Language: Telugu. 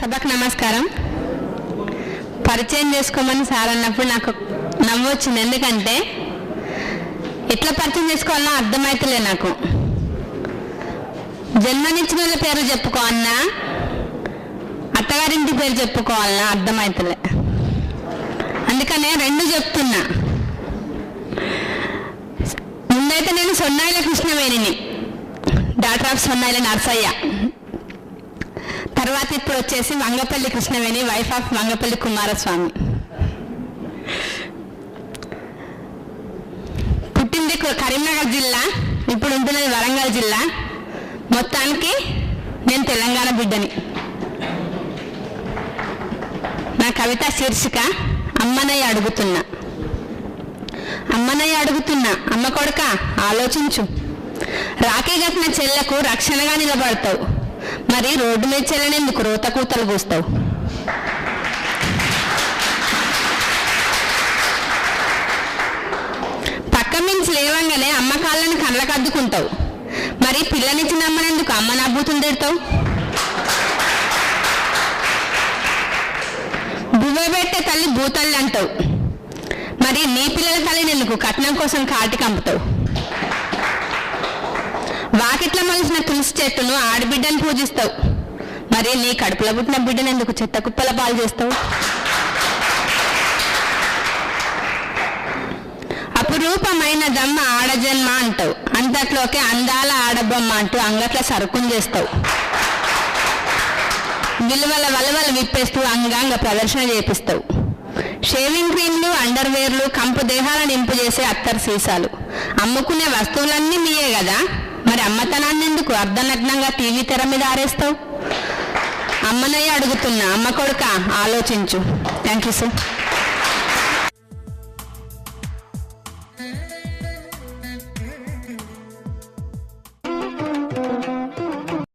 సభకు నమస్కారం. పరిచయం చేసుకోమని సార్ అన్నప్పుడు నాకు నవ్వు వచ్చింది. ఎందుకంటే ఎట్లా పరిచయం చేసుకోవాలన్నా అర్థమవుతలే నాకు. జన్మనిచ్చిన వాళ్ళ పేరు చెప్పుకోవాలన్నా, అత్తగారింటి పేరు చెప్పుకోవాలన్నా అర్థమవుతలే. అందుకనే రెండు చెప్తున్నా. ముందైతే నేను సొన్నాయిల కృష్ణవేణిని, డాక్టర్ ఆఫ్ సొన్నాయిల నర్సయ్య. తర్వాత ఇప్పుడు వచ్చేసి వంగపల్లి కృష్ణవేణి, వైఫ్ ఆఫ్ వంగపల్లి కుమారస్వామి. పుట్టింది కరీంనగర్ జిల్లా, ఇప్పుడు ఉంటున్నది వరంగల్ జిల్లా. మొత్తానికి నేను తెలంగాణ బిడ్డని. నా కవిత శీర్షిక అమ్మనయ్య అడుగుతున్నా. అమ్మనయ్య అడుగుతున్నా, అమ్మ కొడుక ఆలోచించు. రాఖీ కట్టిన చెల్లకు రక్షణగా నిలబడతావు, మరి రోడ్డు మీద చెల్లెనెందుకు రోత కూతలు కూస్తావు? పక్క మించి లేవంగానే అమ్మ కాళ్ళని కళ్ళకు అద్దుకుంటావు, మరి పిల్లనిచ్చిన అమ్మనెందుకు అమ్మ నవ్వుతుంది తిడతావు? బువ్వ పెట్టే తల్లి భూతల్లి అంటావు, మరి నీ పిల్లల తల్లిని ఎందుకు కట్నం కోసం కాటి కంపుతావు? వాకిట్ల మలిసిన తులసి చెట్టును ఆడబిడ్డను పూజిస్తావు, మరి నీ కడుపులో పుట్టిన బిడ్డను ఎందుకు చెత్త కుప్పల పాలు చేస్తావు? అపురూపమైనదమ్మ ఆడజన్మ అంటావు, అంతట్లోకి అందాల ఆడబొమ్మ అంటూ అంగట్ల సరుకుని చేస్తావు. విలువల వలవలు విప్పేస్తూ అంగాంగ ప్రదర్శన చేపిస్తావు. షేవింగ్ క్రీమ్లు, అండర్వేర్లు, కంపు దేహాలను నింపు చేసే అత్తరు సీసాలు, అమ్ముకునే వస్తువులన్నీ మీయే కదా, మరి అమ్మతనాన్ని ఎందుకు అర్ధనగ్నంగా టీవీ తెర మీద ఆరేస్తావు? అమ్మనయ్య అడుగుతున్నా, అమ్మ కొడుక ఆలోచించు. Thank you sir.